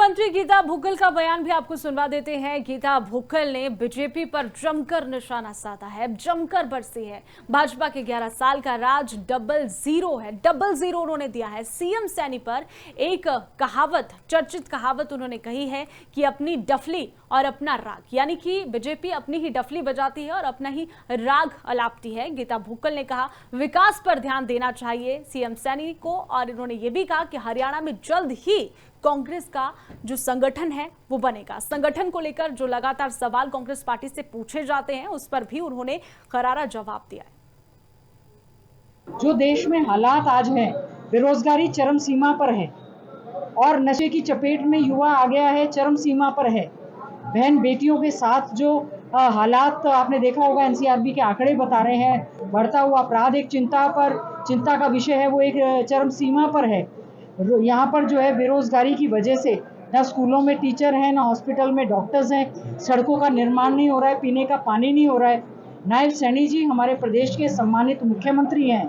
मंत्री गीता भुक्कल का बयान भी आपको सुनवा देते हैं। गीता भुक्कल ने बीजेपी पर जमकर निशाना साधा है, जमकर बरसी है। भाजपा के 11 साल का राज डबल जीरो है, डबल जीरो उन्होंने दिया है। सीएम सैनी पर एक कहावत, चर्चित कहावत उन्होंने कही है कि अपनी डफली और अपना राग, यानी कि बीजेपी अपनी ही डफली बजाती है और अपना ही राग अलापती है। गीता भुक्कल ने कहा विकास पर ध्यान देना चाहिए सीएम सैनी को, और इन्होंने ये भी कहा कि हरियाणा में जल्द ही कांग्रेस का जो संगठन है वो बनेगा। संगठन को लेकर जो लगातार सवाल कांग्रेस पार्टी से पूछे जाते हैं उस पर भी उन्होंने करारा जवाब दिया है। जो देश में हालात आज हैं, बेरोजगारी चरम सीमा पर है और नशे की चपेट में युवा आ गया है, चरम सीमा पर है। बहन बेटियों के साथ जो हालात आपने देखा होगा, एनसीआरबी के आंकड़े बता रहे हैं, बढ़ता हुआ अपराध एक चिंता का विषय है, वो एक चरम सीमा पर है। यहाँ पर जो है बेरोजगारी की वजह से ना स्कूलों में टीचर हैं, ना हॉस्पिटल में डॉक्टर्स हैं, सड़कों का निर्माण नहीं हो रहा है, पीने का पानी नहीं हो रहा है। नायब सैनी जी हमारे प्रदेश के सम्मानित मुख्यमंत्री हैं।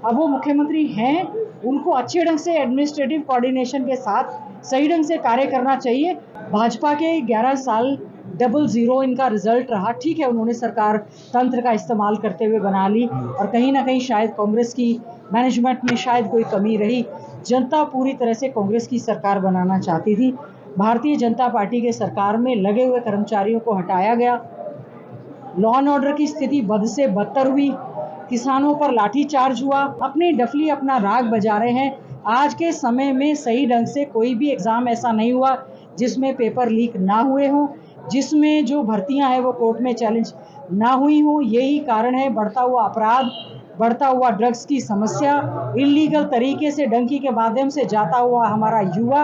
अब वो मुख्यमंत्री हैं, उनको अच्छे ढंग से एडमिनिस्ट्रेटिव कोऑर्डिनेशन के साथ सही ढंग से कार्य करना चाहिए। भाजपा के 11 साल डबल जीरो इनका रिजल्ट रहा। ठीक है, उन्होंने सरकार तंत्र का इस्तेमाल करते हुए बना ली और कहीं ना कहीं शायद कांग्रेस की मैनेजमेंट में शायद कोई कमी रही। जनता पूरी तरह से कांग्रेस की सरकार बनाना चाहती थी। भारतीय जनता पार्टी के सरकार में लगे हुए कर्मचारियों को हटाया गया, लॉ एंड ऑर्डर की स्थिति बद से बदतर हुई, किसानों पर लाठीचार्ज हुआ, अपनी डफली अपना राग बजा रहे हैं। आज के समय में सही ढंग से कोई भी एग्जाम ऐसा नहीं हुआ जिसमें पेपर लीक ना हुए हों, जिसमें जो भर्तियां हैं वो कोर्ट में चैलेंज ना हुई हों। यही कारण है बढ़ता हुआ अपराध, बढ़ता हुआ ड्रग्स की समस्या, इलीगल तरीके से डंकी के माध्यम से जाता हुआ हमारा युवा।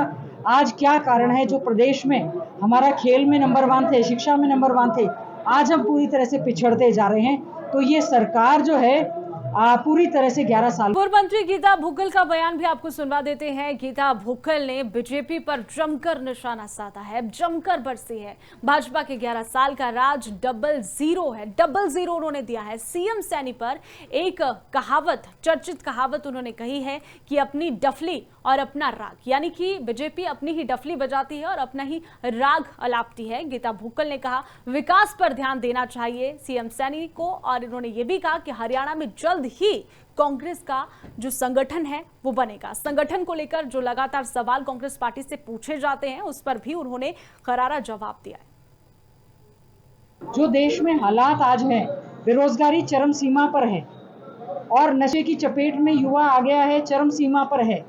आज क्या कारण है, जो प्रदेश में हमारा खेल में नंबर 1 थे, शिक्षा में नंबर 1 थे, आज हम पूरी तरह से पिछड़ते जा रहे हैं। तो ये सरकार जो है पूरी तरह से 11 साल। पूर्व मंत्री गीता भुक्कल का बयान भी आपको सुनवा देते हैं। गीता भुक्कल ने बीजेपी पर जमकर निशाना साधा है, जमकर बरसी है। भाजपा के 11 साल का राज डबल जीरो है, डबल जीरो उन्होंने दिया है। सीएम सैनी पर एक कहावत, चर्चित कहावत उन्होंने कही है कि अपनी डफली और अपना राग, यानी कि बीजेपी अपनी ही डफली बजाती है और अपना ही राग अलापती है। गीता भुक्कल ने कहा विकास पर ध्यान देना चाहिए सीएम सैनी को, और इन्होंने ये भी कहा कि हरियाणा में जल्द ही कांग्रेस का जो संगठन है वो बनेगा। संगठन को लेकर जो लगातार सवाल कांग्रेस पार्टी से पूछे जाते हैं उस पर भी उन्होंने करारा जवाब दिया है। जो देश में हालात आज हैं, बेरोजगारी चरम सीमा पर है और नशे की चपेट में युवा आ गया है, चरम सीमा पर है।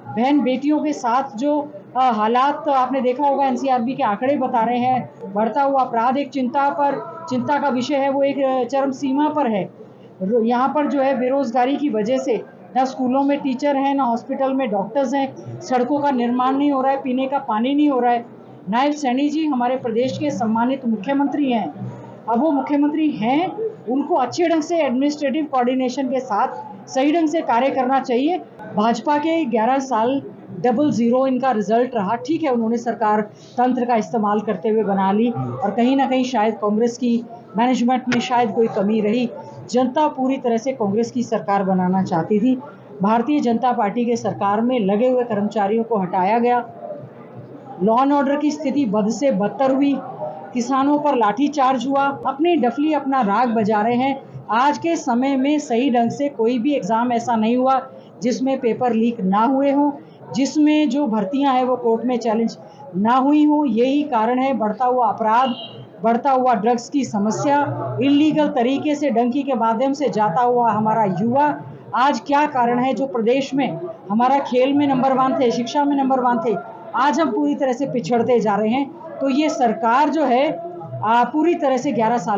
बहन बेटियों के साथ जो हालात आपने देखा होगा, एनसीआरबी के आंकड़े बता रहे हैं, बढ़ता हुआ अपराध एक चिंता का विषय है, वो एक चरम सीमा पर है। यहाँ पर जो है बेरोजगारी की वजह से ना स्कूलों में टीचर हैं, ना हॉस्पिटल में डॉक्टर्स हैं, सड़कों का निर्माण नहीं हो रहा है, पीने का पानी नहीं हो रहा है। नायब सैनी जी हमारे प्रदेश के सम्मानित मुख्यमंत्री हैं। अब वो मुख्यमंत्री हैं, उनको अच्छे ढंग से एडमिनिस्ट्रेटिव कोऑर्डिनेशन के साथ सही ढंग से कार्य करना चाहिए। भाजपा के 11 साल डबल जीरो इनका रिजल्ट रहा। ठीक है, उन्होंने सरकार तंत्र का इस्तेमाल करते हुए बना ली और कहीं ना कहीं शायद कांग्रेस की मैनेजमेंट में शायद कोई कमी रही। जनता पूरी तरह से कांग्रेस की सरकार बनाना चाहती थी। भारतीय जनता पार्टी के सरकार में लगे हुए कर्मचारियों को हटाया गया, लॉ एंड ऑर्डर की स्थिति बद से बदतर हुई, किसानों पर लाठीचार्ज हुआ, अपनी डफली अपना राग बजा रहे हैं। आज के समय में सही ढंग से कोई भी एग्जाम ऐसा नहीं हुआ जिसमें पेपर लीक ना हुए हों, जिसमें जो भर्तियां हैं वो कोर्ट में चैलेंज ना हुई हों। यही कारण है बढ़ता हुआ अपराध, बढ़ता हुआ ड्रग्स की समस्या, इलीगल तरीके से डंकी के माध्यम से जाता हुआ हमारा युवा। आज क्या कारण है, जो प्रदेश में हमारा खेल में नंबर 1 थे, शिक्षा में नंबर 1 थे, आज हम पूरी तरह से पिछड़ते जा रहे हैं। तो ये सरकार जो है पूरी तरह से 11 साल